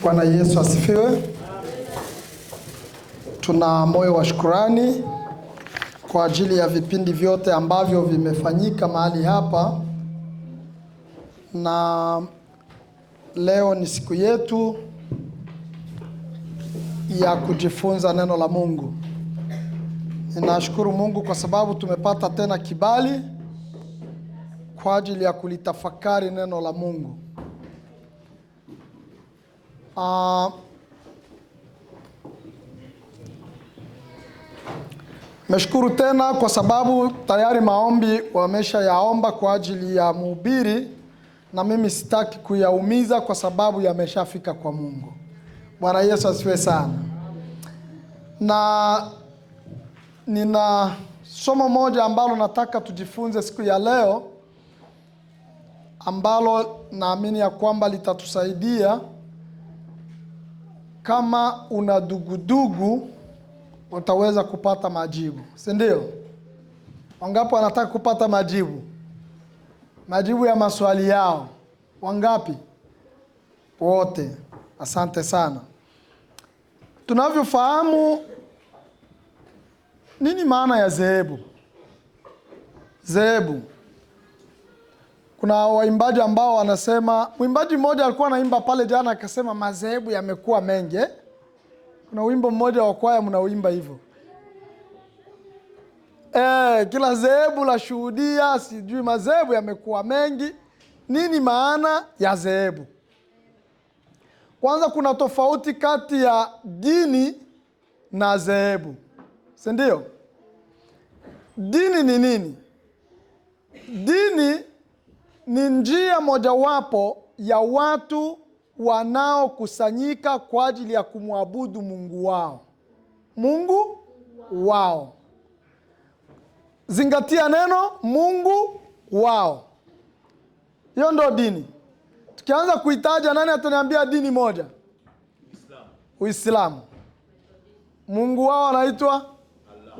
Bwana Yesu asifiwe. Tuna moyo wa shukrani kwa ajili ya vipindi vyote ambavyo vimefanyika mahali hapa, na leo ni siku yetu ya kujifunza neno la Mungu. Ninashukuru Mungu kwa sababu tumepata tena kibali kwa ajili ya kulitafakari neno la Mungu. Nashukuru tena kwa sababu tayari maombi wamesha yaomba kwa ajili ya mhubiri, na mimi sitaki kuyaumiza kwa sababu yameshafika kwa Mungu. Bwana Yesu asifiwe sana. Na nina somo moja ambalo nataka tujifunze siku ya leo, ambalo naamini ya kwamba litatusaidia. Kama una dugudugu utaweza kupata majibu, si ndio? Wangapi wanataka kupata majibu? Majibu ya maswali yao. Wangapi? Wote. Asante sana. Tunavyofahamu, nini maana ya dhehebu? Dhehebu. Kuna waimbaji ambao wanasema, mwimbaji mmoja alikuwa anaimba pale jana akasema madhehebu yamekuwa mengi. Kuna wimbo mmoja wa kwaya mnaoimba hivyo. Kila dhehebu la shuhudia, sijui madhehebu yamekuwa mengi. Nini maana ya dhehebu? Kwanza kuna tofauti kati ya dini na dhehebu, si ndio? Dini ni nini? Dini ni njia mojawapo ya watu wanaokusanyika kwa ajili ya kumwabudu Mungu wao. Mungu wao. Zingatia neno Mungu wao. Hiyo ndo dini. Tukianza kuitaja, nani ataniambia dini moja? Uislamu. Mungu wao anaitwa Allah.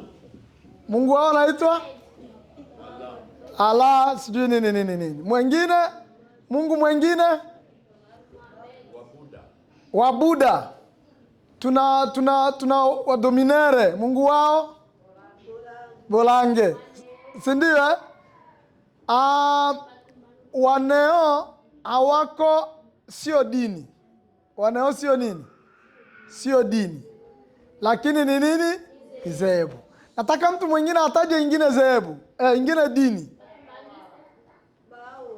Mungu wao anaitwa Allah, sijui nini. Mwengine, Mungu mwengine Wabuda. Tuna wadominere, Mungu wao Bolange, si ndio? Waneo hawako, sio dini. Waneo sio nini? Sio dini. Lakini ni nini? Dhehebu. Nataka mtu mwingine ataje ingine dhehebu, ingine dini.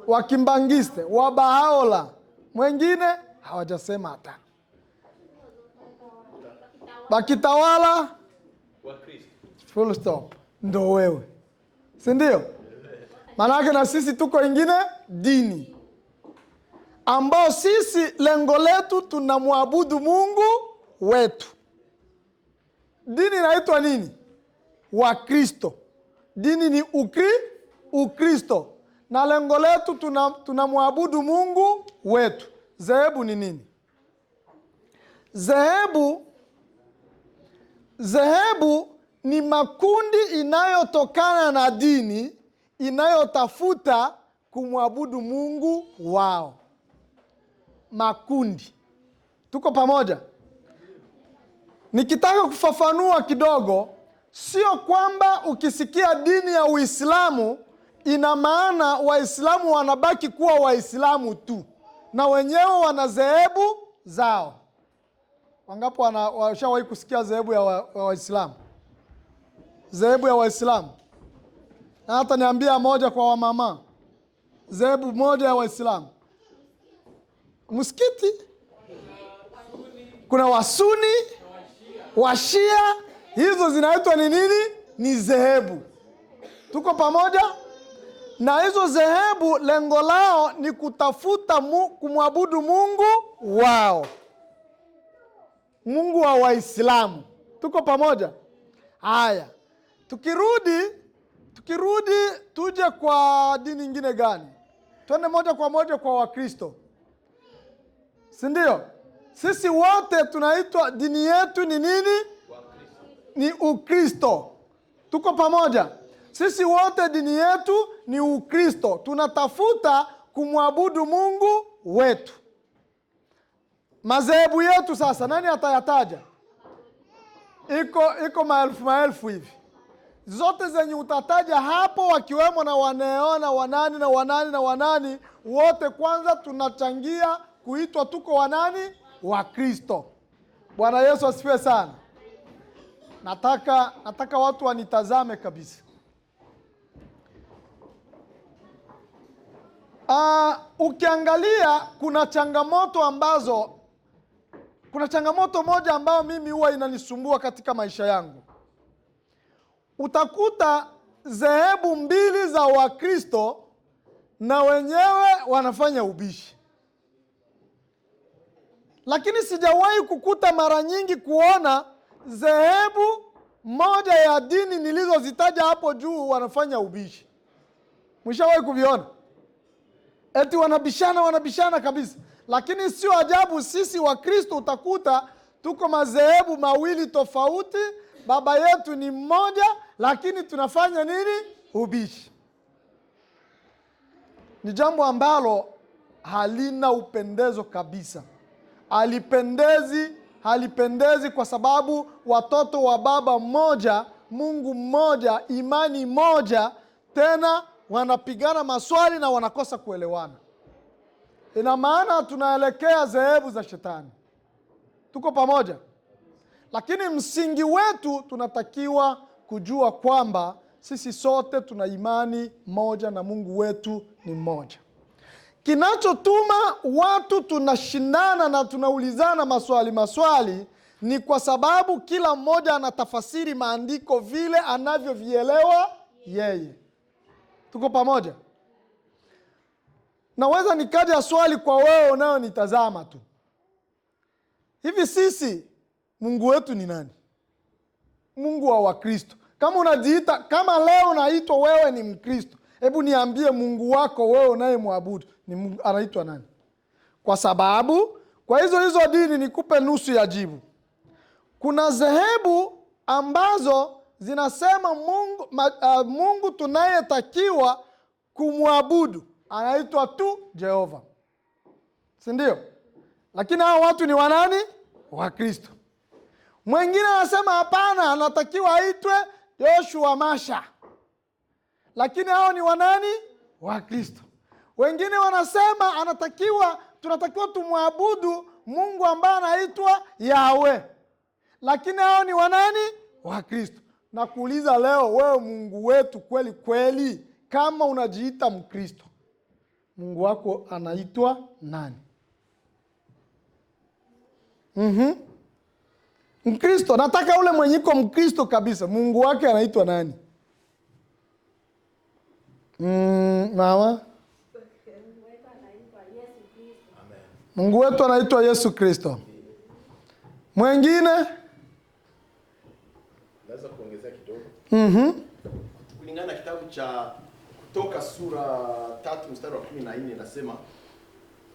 Wakimbangiste, Wabahaola. Mwingine hawajasema hata. Bakitawala Wakristo. Full stop. Ndo wewe, si ndio? Maanake na sisi tuko ingine dini, ambao sisi lengo letu tunamwabudu Mungu wetu. Dini inaitwa nini? Wakristo. Dini ni Ukristo, na lengo letu tunamwabudu Mungu wetu. Dhehebu ni nini? Dhehebu ni makundi inayotokana na dini inayotafuta kumwabudu Mungu wao. Makundi. Tuko pamoja? Nikitaka kufafanua kidogo, sio kwamba ukisikia dini ya Uislamu ina maana Waislamu wanabaki kuwa Waislamu tu, na wenyewe wana dhehebu zao. Wangapi washawahi kusikia dhehebu ya Waislamu? Dhehebu ya Waislamu. Na hata niambia moja kwa wamama. Dhehebu moja ya Waislamu. Msikiti. Kuna Wasuni, Washia. Hizo zinaitwa ni nini? Ni dhehebu. Tuko pamoja? Na hizo dhehebu lengo lao ni kutafuta kumwabudu Mungu wao. Mungu wa Waislamu. Tuko pamoja? Haya. Tukirudi tuje kwa dini nyingine gani? Twende moja kwa moja kwa Wakristo. Si ndio? Sisi wote tunaitwa, dini yetu ni nini? Ni Ukristo. Tuko pamoja? Sisi wote dini yetu ni Ukristo. Tunatafuta kumwabudu Mungu wetu. Madhehebu yetu sasa, nani atayataja? Iko maelfu hivi. Zote zenye utataja hapo, wakiwemo na wanaeona wanani na wanani na wanani, wote kwanza tunachangia kuitwa tuko wanani? Wa Kristo. Bwana Yesu asifiwe sana. Nataka watu wanitazame kabisa. Ukiangalia kuna changamoto moja ambayo mimi huwa inanisumbua katika maisha yangu. Utakuta dhehebu mbili za Wakristo na wenyewe wanafanya ubishi. Lakini sijawahi kukuta mara nyingi kuona dhehebu moja ya dini nilizozitaja hapo juu wanafanya ubishi. Mwishawahi kuviona? Eti wanabishana kabisa. Lakini sio ajabu sisi Wakristo utakuta tuko madhehebu mawili tofauti, baba yetu ni mmoja, lakini tunafanya nini? Ubishi. Ni jambo ambalo halina upendezo kabisa. Halipendezi kwa sababu watoto wa baba mmoja, Mungu mmoja, imani moja, tena wanapigana maswali na wanakosa kuelewana. Ina maana tunaelekea dhehebu za shetani. Tuko pamoja? Lakini msingi wetu tunatakiwa kujua kwamba sisi sote tuna imani moja na Mungu wetu ni mmoja. Kinachotuma watu tunashindana na tunaulizana maswali ni kwa sababu kila mmoja anatafasiri maandiko vile anavyovielewa yeye. Tuko pamoja? Naweza nikaja swali kwa wewe unayonitazama tu. Hivi sisi Mungu wetu ni nani? Mungu wa Wakristo. Kama leo unaitwa wewe ni Mkristo, hebu niambie Mungu wako wewe unayemwabudu ni anaitwa nani? Kwa sababu kwa hizo dini nikupe nusu ya jibu. Kuna dhehebu ambazo zinasema Mungu tunayetakiwa kumwabudu anaitwa tu Jehova. Si ndio? Lakini hao watu ni wanani? Wakristo. Mwingine anasema hapana, anatakiwa aitwe Yoshua Masha. Lakini hao ni wanani? Wakristo. Wengine wanasema tunatakiwa tumwabudu Mungu ambaye anaitwa Yahweh. Lakini hao ni wanani? Wakristo. Na kuuliza leo, wewe Mungu wetu kweli kweli, kama unajiita Mkristo, Mungu wako anaitwa nani? Mkristo, nataka ule mwenye iko Mkristo kabisa, Mungu wake anaitwa nani? Mama? Mungu wetu anaitwa Yesu Kristo. Mwengine? Naweza kuongezea kidogo. Kulingana na kitabu cha Kutoka sura 3 mstari wa 14 inasema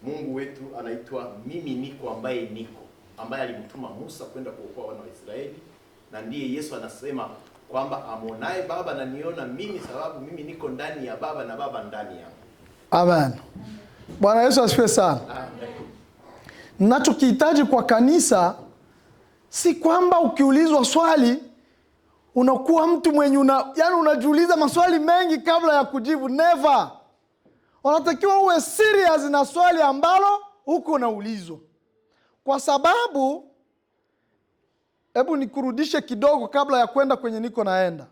Mungu wetu anaitwa mimi niko ambaye niko, ambaye alimtuma Musa kwenda kuokoa wana wa Israeli, na ndiye Yesu anasema kwamba amonaye Baba na niona mimi, sababu mimi niko ndani ya Baba na Baba ndani yangu. Amen. Bwana Yesu asifiwe sana. Amen. Ninachokihitaji kwa kanisa si kwamba ukiulizwa swali unakuwa mtu mwenye unajiuliza maswali mengi kabla ya kujibu. Never. Unatakiwa uwe serious na swali ambalo huko unaulizwa. Kwa sababu, hebu nikurudishe kidogo kabla ya kwenda kwenye niko naenda.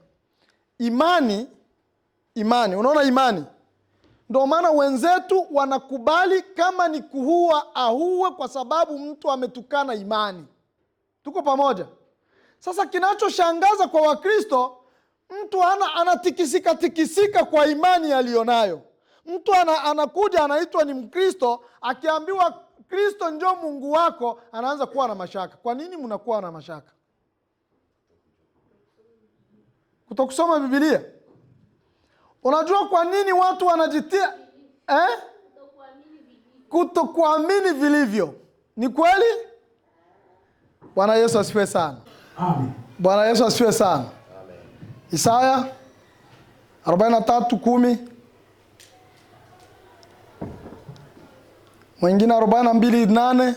Imani, unaona imani? Ndio maana wenzetu wanakubali kama ni kuua aue kwa sababu mtu ametukana imani. Tuko pamoja? Sasa kinachoshangaza kwa Wakristo, mtu anatikisika kwa imani alionayo. Mtu anakuja anaitwa ni Mkristo, akiambiwa Kristo ndio Mungu wako, anaanza kuwa na mashaka. Kwa nini mnakuwa na mashaka? Kutokusoma Biblia. Unajua kwa nini watu wanajitia kutokuamini vilivyo? Ni kweli? Bwana Yesu asifiwe sana. Amen. Bwana Yesu asifiwe sana. Amen. Isaya 43:10. Mwingine 42:8.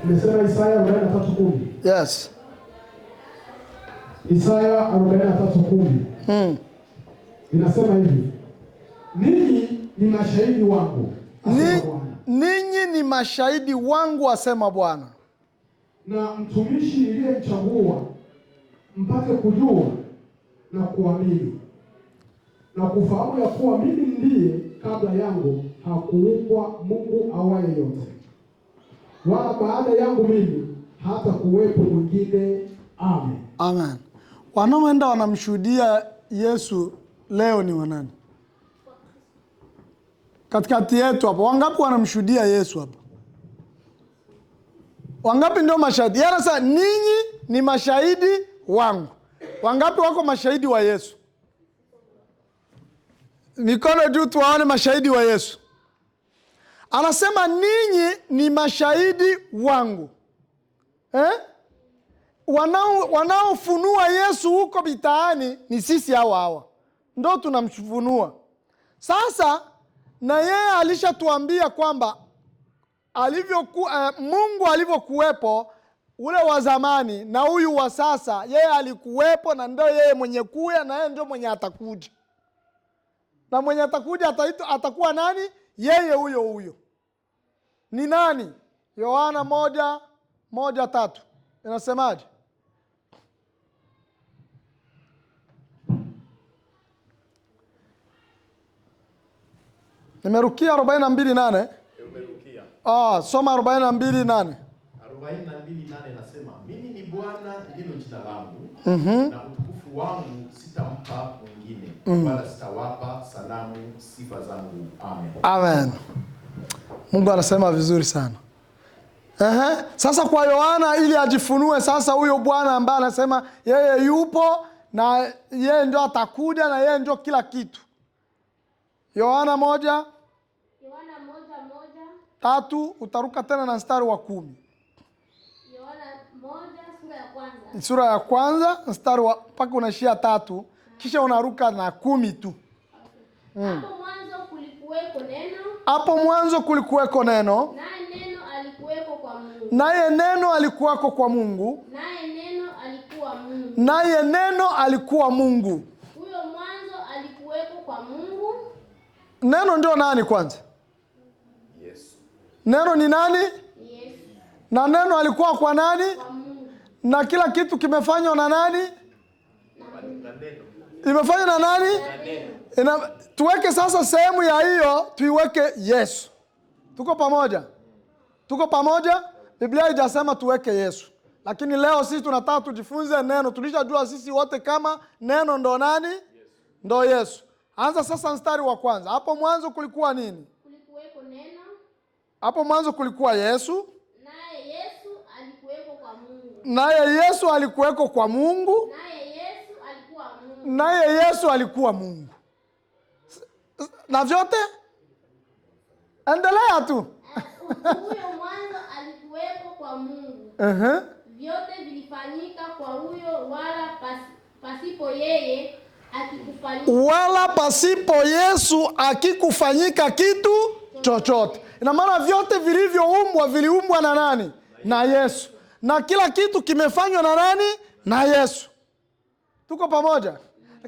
Nimesema Isaya 43:10. Yes. Isaya 43:10. Inasema hivi. Ninyi ni mashahidi wangu, asema Bwana. Ninyi ni mashahidi wangu, asema Bwana. Na mtumishi niliyemchagua mpate kujua na kuamini na kufahamu ya kuwa mimi ndiye, kabla yangu hakuumbwa Mungu awaye yote, wala baada yangu mimi hata kuwepo mwingine. Amen. Amen. Wanaoenda wanamshuhudia Yesu leo ni wanani? Katikati yetu hapa, wangapi wanamshuhudia Yesu hapa? Wangapi ndio mashahidi? Sasa ninyi ni mashahidi wangu. Wangapi wako mashahidi wa Yesu? Mikono juu tuwaone mashahidi wa Yesu. Anasema ninyi ni mashahidi wangu. Wanaofunua Yesu huko mitaani ni sisi hawa. Ndio tunamfunua. Sasa na yeye alishatuambia kwamba Mungu alivyokuwepo ule wa zamani na huyu wa sasa, yeye alikuwepo na ndio yeye mwenye kuya na yeye ndio mwenye atakuja. Na mwenye atakuja atakuwa nani? Yeye huyo. Ni nani? Yohana 1:1-3. Inasemaje? Nimerukia 42:8. Umerukia. Soma 42:8. 42:8 nasema, mimi ni Bwana ndilo jina langu, na utukufu wangu sitampa mwingine, wala sitawapa salamu sifa zangu. Amen. Amen. Mungu anasema vizuri sana. Sasa kwa Yohana ili ajifunue sasa huyo Bwana ambaye anasema yeye yupo na yeye ndio atakuja na yeye ndio kila kitu. Yohana 1:3 utaruka tena na mstari wa 10. Yohana 1 sura ya kwanza mstari wa mpaka unaishia 3, kisha unaruka na 10 tu. Hapo mwanzo kulikuweko neno. Hapo mwanzo kulikuweko neno. Naye neno alikuweko kwa Mungu. Naye neno alikuwako kwa Mungu. Naye neno alikuwa Mungu. Naye neno alikuwa Mungu. Huyo mwanzo alikuweko kwa Mungu. Neno ndio nani kwanza? Yesu. Neno ni nani? Yesu. Na neno alikuwa kwa nani? Kwa Mungu. Na kila kitu kimefanywa na nani? Na neno. Imefanywa na nani? Na neno. Tuweke sasa sehemu ya hiyo, tuiweke Yesu. Tuko pamoja? Tuko pamoja? Biblia haijasema tuweke Yesu. Lakini leo sisi tunataka tujifunze neno. Tulishajua sisi wote kama neno ndo nani? Yesu. Ndo Yesu. Anza sasa mstari wa kwanza. Hapo mwanzo kulikuwa nini? Kulikuweko neno. Hapo mwanzo kulikuwa Yesu. Naye Yesu alikuweko kwa Mungu. Naye Yesu alikuweko kwa Mungu. Naye Yesu alikuwa Mungu. Naye Yesu alikuwa Mungu. Na vyote? Endelea tu. Huyo mwanzo alikuweko kwa Mungu. Vyote vilifanyika kwa huyo, wala pasipo yeye akikufanyika. Wala pasipo Yesu akikufanyika kitu chochote. Ina maana vyote vilivyoumbwa viliumbwa na nani? Na Yesu. Na kila kitu kimefanywa na nani? Na Yesu. Tuko pamoja?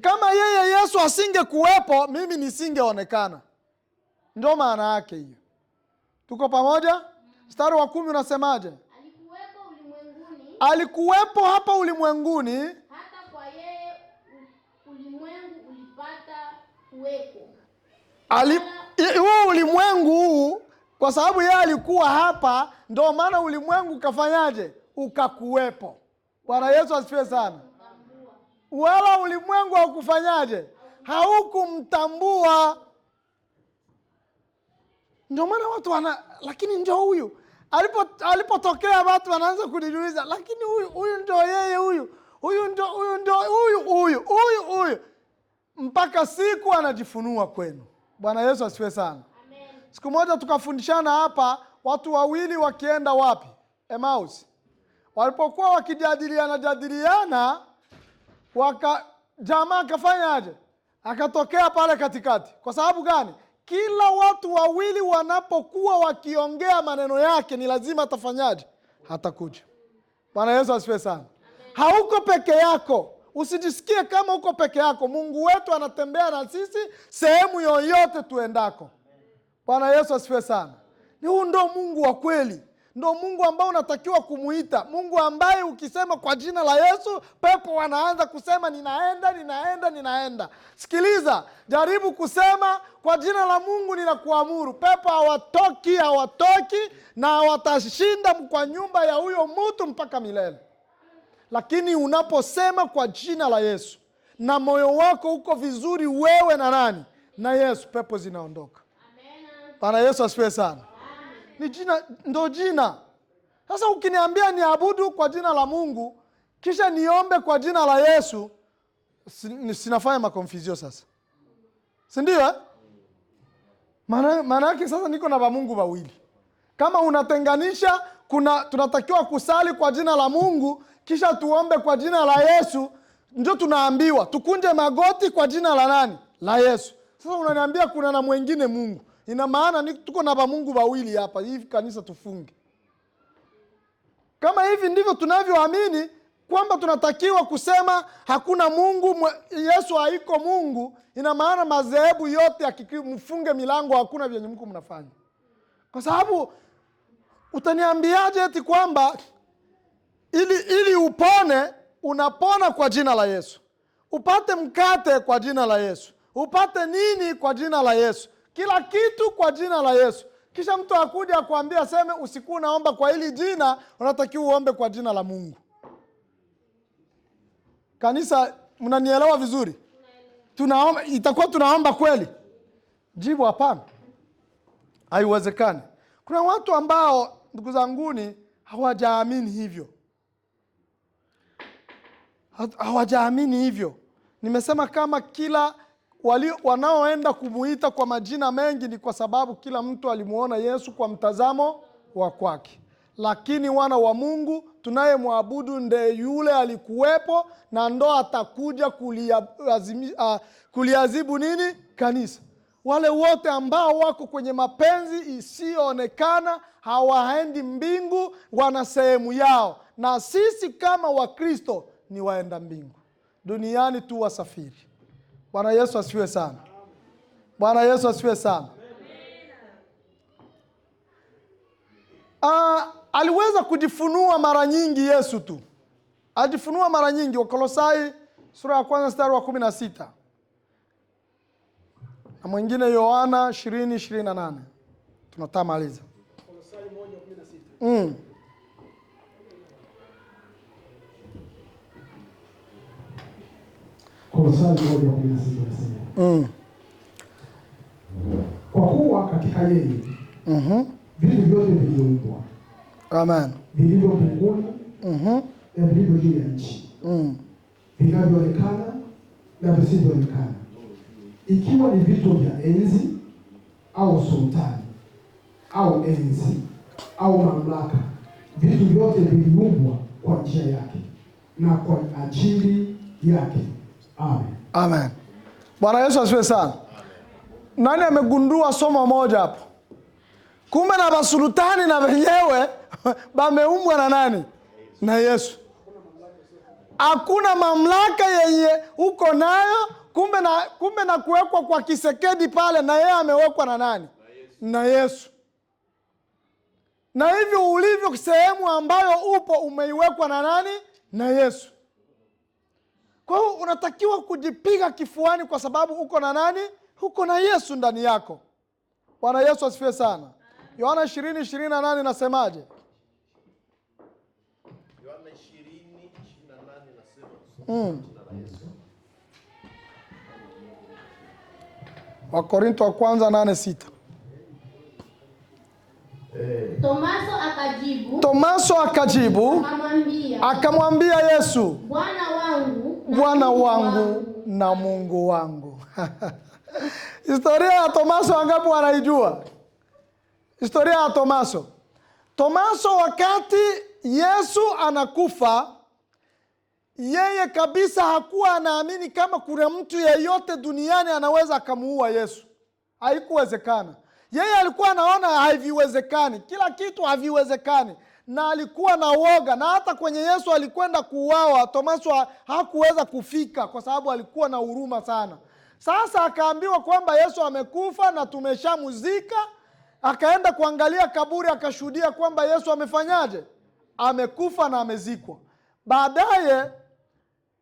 Kama yeye Yesu asingekuwepo, mimi nisingeonekana. Ndio maana yake hiyo. Tuko pamoja? Mstari wa 10 unasemaje? Alikuwepo ulimwenguni. Alikuwepo hapa ulimwenguni. Hata kwa yeye ulimwengu ulipata kuwepo. Huu ulimwengu huu, kwa sababu yeye alikuwa hapa, ndio maana ulimwengu ukafanyaje? Ukakuwepo. Bwana Yesu asifiwe sana. Wala ulimwengu haukufanyaje? Haukumtambua. Ndio maana watu lakini ndio huyu. Alipotokea watu wanaanza kujiuliza, lakini huyu ndio yeye huyu. Huyu. Mpaka siku anajifunua kwenu. Bwana Yesu asifiwe sana. Amen. Siku moja tukafundishana hapa, watu wawili wakienda wapi? Emmaus. Walipokuwa wakijadiliana, jamaa akafanyaje? Akatokea pale katikati. Kwa sababu gani? Kila watu wawili wanapokuwa wakiongea maneno yake ni lazima atafanyaje? atakuja. Bwana Yesu asifiwe sana. Hauko peke yako. Usijisikie kama uko peke yako. Mungu wetu anatembea na sisi sehemu yoyote tuendako. Bwana Yesu asifiwe sana. Ni huu ndo Mungu wa kweli. Ndo Mungu ambao unatakiwa kumuita. Mungu ambaye ukisema kwa jina la Yesu, pepo wanaanza kusema ninaenda. Sikiliza, jaribu kusema kwa jina la Mungu ninakuamuru. Pepo hawatoki na watashinda kwa nyumba ya huyo mtu mpaka milele. Lakini unaposema kwa jina la Yesu na moyo wako uko vizuri, wewe na nani? Na Yesu, pepo zinaondoka. Bwana Yesu asifiwe sana. Ni jina, ndo jina. Sasa ukiniambia niabudu kwa jina la Mungu kisha niombe kwa jina la Yesu, sinafanya makonfuzio sasa, si ndio? Maana yake sasa niko na Mungu wawili. Kama unatenganisha, tunatakiwa kusali kwa jina la Mungu kisha tuombe kwa jina la Yesu, ndio tunaambiwa tukunje magoti kwa jina la nani? La Yesu. Sasa unaniambia kuna na mwingine Mungu. Ina maana tuko na Mungu wawili hapa. Hivi kanisa tufunge. Kama hivi ndivyo tunavyoamini kwamba tunatakiwa kusema hakuna Mungu, Yesu haiko Mungu, ina maana madhehebu yote mfunge milango, hakuna vyenye mko mnafanya. Kwa sababu utaniambiaje eti kwamba ili upone, unapona kwa jina la Yesu. Upate mkate kwa jina la Yesu. Upate nini kwa jina la Yesu. Kila kitu kwa jina la Yesu. Kisha mtu akuja kuambia aseme usiku naomba kwa hili jina, unatakiwa uombe kwa jina la Mungu. Kanisa, mnanielewa vizuri? Tunaomba, itakuwa tunaomba kweli? Jibu hapana. Haiwezekani. Kuna watu ambao ndugu zanguni hawajaamini hivyo. Hawajaamini hivyo. Nimesema kama kila wanaoenda kumuita kwa majina mengi ni kwa sababu kila mtu alimuona Yesu kwa mtazamo wa kwake. Lakini wana wa Mungu tunayemwabudu ndiye yule alikuwepo na ndo atakuja kuliazibu nini? Kanisa. Wale wote ambao wako kwenye mapenzi isiyoonekana hawaendi mbingu, wana sehemu yao. Na sisi kama Wakristo ni waenda mbingu. Duniani tu wasafiri. Bwana Yesu asifiwe sana. Bwana Yesu asifiwe sana. Aliweza kujifunua mara nyingi Yesu tu. Alijifunua mara nyingi. Wakolosai sura ya 1 mstari wa 16. Na mwingine Yohana 20:28. Tunatamaliza. Kolosai 1:16. Kolosai 1:16. Kwa kuwa katika yeye vitu vyote viliumbwa. Amen. Vilivyo mbinguni na vilivyo juu ya nchi. Vinavyoonekana na visivyoonekana. Ikiwa ni vitu vya enzi au sultani au enzi au mamlaka, vitu vyote viliumbwa kwa njia yake na kwa ajili yake. Amen. Amen. Bwana Yesu asifiwe sana. Nani amegundua somo moja hapo? Kumbe na basultani na wenyewe bameumbwa na nani? Na Yesu. Hakuna mamlaka yenye uko nayo, kumbe na kuwekwa kwa Kisekedi pale, na yeye amewekwa na nani? Na Yesu. Na hivyo ulivyo sehemu ambayo upo umeiwekwa na nani? Na Yesu. Kwa hiyo unatakiwa kujipiga kifuani kwa sababu uko na nani? Uko na Yesu ndani yako. Bwana Yesu asifiwe sana. Yohana 20:28 nasemaje? Yohana 20:28 nasema Wakorintho wa kwanza 8:6. Tomaso akajibu akamwambia Yesu, Bwana wangu na Mungu wangu. Historia ya Tomaso wangapi wanaijua? Historia ya Tomaso. Tomaso wakati Yesu anakufa, yeye kabisa hakuwa anaamini kama kuna mtu yeyote duniani anaweza akamuua Yesu. Haikuwezekana. Yeye alikuwa anaona haviwezekani. Kila kitu haviwezekani. na alikuwa na woga, na hata kwenye Yesu alikwenda kuuawa, Tomaso hakuweza kufika kwa sababu alikuwa na huruma sana. Sasa akaambiwa kwamba Yesu amekufa na tumeshamuzika. Akaenda kuangalia kaburi, akashuhudia kwamba Yesu amefanyaje? Amekufa na amezikwa. Baadaye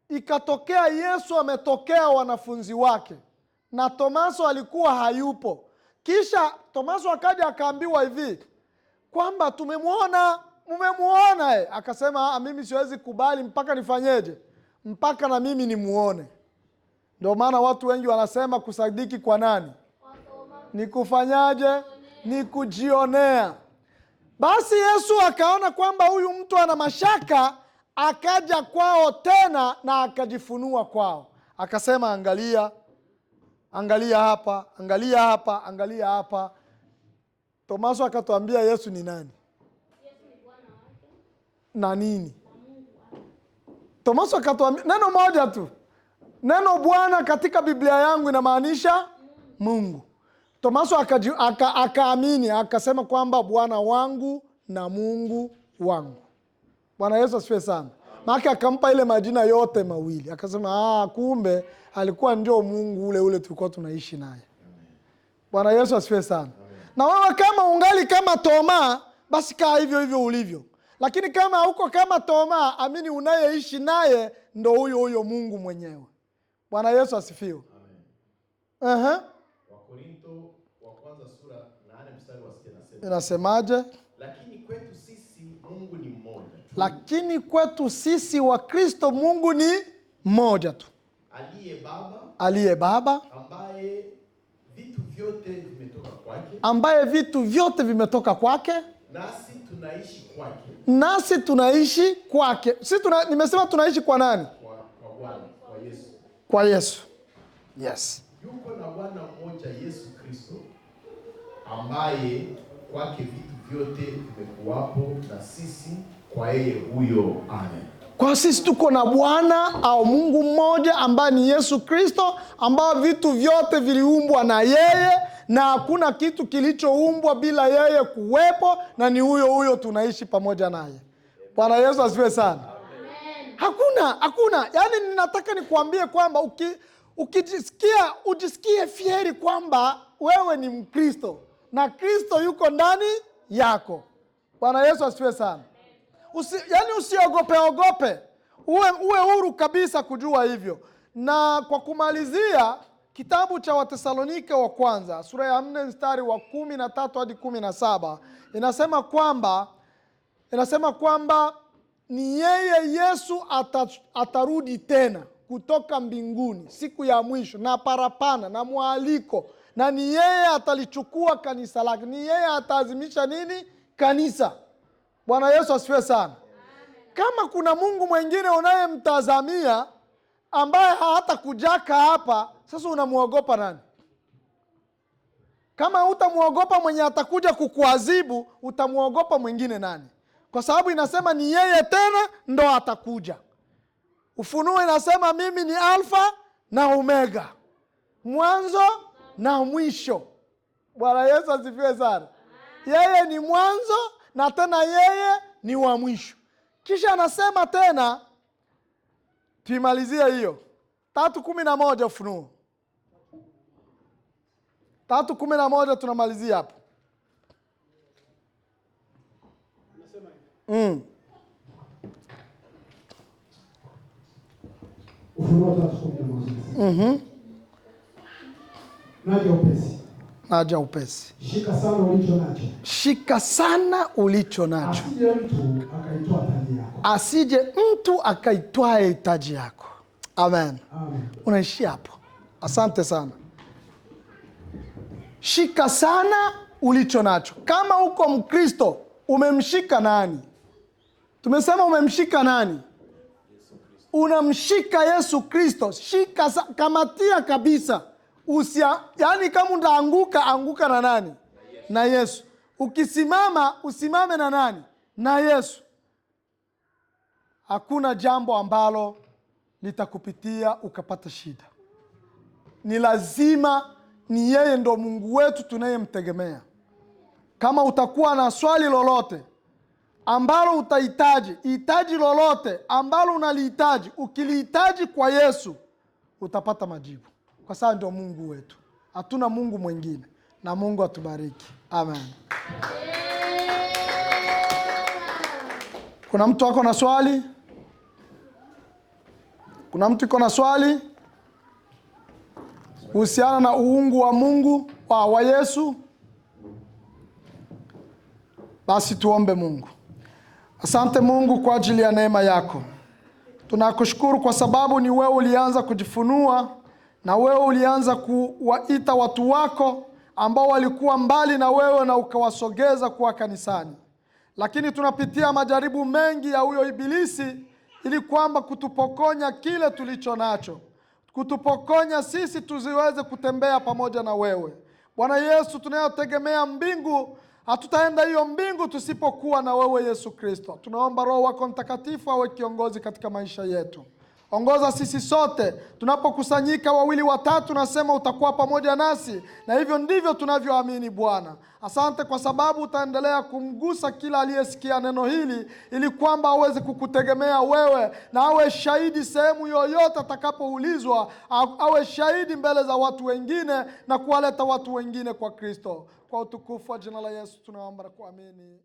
ikatokea Yesu ametokea wanafunzi wake, na Tomaso alikuwa hayupo. Kisha Tomaso akaja akaambiwa hivi kwamba tumemwona, umemuona? Akasema mimi siwezi kubali mpaka nifanyeje? Mpaka na mimi nimuone. Ndio maana watu wengi wanasema kusadiki kwa nani? Ni kufanyaje? Ni kujionea. Basi Yesu akaona kwamba huyu mtu ana mashaka, akaja kwao tena na akajifunua kwao. Akasema angalia, angalia hapa, angalia hapa, angalia hapa. Tomaso akatuambia Yesu ni nani? Yesu ni Bwana wake Na nini? na Mungu wake. Tomaso akatuambia neno moja tu. Neno Bwana katika Biblia yangu inamaanisha Mungu. Tomaso akaamini, akasema kwamba Bwana wangu na Mungu wangu. Bwana Yesu asifiwe sana. Maana akampa ile majina yote mawili. Akasema kumbe alikuwa ndio Mungu ule ule tulikuwa tunaishi naye. Bwana Yesu asifiwe sana. Na wewe kama ungali kama Toma, basi kaa hivyo hivyo ulivyo. Lakini kama huko kama Toma, amini unayeishi naye ndo huyo Mungu mwenyewe. Bwana Yesu asifiwe. Amen. Wakorintho wa kwanza sura 8 mstari wa 6 inasemaje? Lakini kwetu sisi Mungu ni mmoja. Lakini kwetu sisi wa Kristo Mungu ni mmoja tu. Aliye Baba, ambaye vitu vyote vimetoka kwake. Ambaye vitu vyote vimetoka kwake. Nasi tunaishi kwake. Nasi tunaishi kwake. Nimesema tunaishi kwa nani? Kwa Bwana, kwa Yesu. Kwa Yesu. Yes. Yuko na Bwana mmoja Yesu Kristo, ambaye kwake vitu vyote vimekuwapo, na sisi kwa yeye huyo. Amen. Kwa sisi tuko na Bwana au Mungu mmoja ambaye ni Yesu Kristo, ambao vitu vyote viliumbwa na yeye, na hakuna kitu kilichoumbwa bila yeye kuwepo, na ni huyo tunaishi pamoja naye. Bwana Yesu asifiwe sana. Amen. Hakuna. Yaani ninataka nikuambie kwamba ukijisikia ujisikie fieri kwamba wewe ni Mkristo na Kristo yuko ndani yako. Bwana Yesu asifiwe sana. Yaani usiogope. Uwe huru kabisa kujua hivyo. Na kwa kumalizia, kitabu cha Wathesalonike wa kwanza sura ya 4 mstari wa 13 hadi 17 inasema kwamba ni yeye Yesu atarudi tena kutoka mbinguni siku ya mwisho na parapana na mwaliko, na ni yeye atalichukua kanisa lake. Ni yeye ataazimisha nini? Kanisa. Bwana Yesu asifiwe sana. Kama kuna Mungu mwingine unayemtazamia ambaye hata kujaka hapa, sasa unamuogopa nani? Kama hutamuogopa mwenye atakuja kukuadhibu, utamuogopa mwingine nani? Kwa sababu inasema ni yeye tena ndo atakuja. Ufunuo inasema mimi ni Alfa na Omega, mwanzo na mwisho. Bwana Yesu asifiwe sana. Yeye ni mwanzo na tena yeye ni wa mwisho. Kisha anasema tena, tuimalizia hiyo 3:11 Ufunuo 3:11 tunamalizia hapo. Ufunuo 3:11. Naja upesi. Shika sana ulicho nacho. Asije mtu akaitwae hitaji yako. Amen. Unaishi hapo. Asante sana. Shika sana ulicho nacho. Kama uko Mkristo, umemshika nani? Tumesema umemshika nani? Unamshika Yesu Kristo. Kamatia kabisa. Yaani kama utaanguka, anguka na nani? Na Yesu. Ukisimama, usimame na nani? Na Yesu. Hakuna jambo ambalo litakupitia ukapata shida. Ni lazima ni yeye ndo Mungu wetu tunayemtegemea. Kama utakuwa na swali lolote, ambalo utahitaji, hitaji lolote ambalo unalihitaji, ukilihitaji kwa Yesu utapata majibu, kwa sababu ndio Mungu wetu, hatuna Mungu mwingine. Na Mungu atubariki. Amen. Kuna mtu ako na swali? Kuna mtu iko na swali kuhusiana na uungu wa Mungu wa Yesu? Basi tuombe Mungu. Asante Mungu kwa ajili ya neema yako. Tunakushukuru kwa sababu ni wewe ulianza kujifunua, na wewe ulianza kuwaita watu wako ambao walikuwa mbali na wewe na ukawasogeza kuwa kanisani. Lakini tunapitia majaribu mengi ya huyo ibilisi ili kwamba kutupokonya kile tulicho nacho, kutupokonya sisi tuziweze kutembea pamoja na wewe. Bwana Yesu, tunayotegemea mbingu, hatutaenda hiyo mbingu tusipokuwa na wewe Yesu Kristo. Tunaomba Roho wako Mtakatifu awe kiongozi katika maisha yetu. Ongoza sisi sote, tunapokusanyika 2 watatu, nasema utakuwa pamoja nasi, na hivyo ndivyo tunavyoamini Bwana. Asante kwa sababu utaendelea kumgusa kila aliyesikia neno hili, ili kwamba aweze kukutegemea wewe, na awe shahidi sehemu yoyote atakapoulizwa, awe shahidi mbele za watu wengine na kuwaleta watu wengine kwa Kristo. Kwa utukufu wa jina la Yesu tunaomba na kuamini.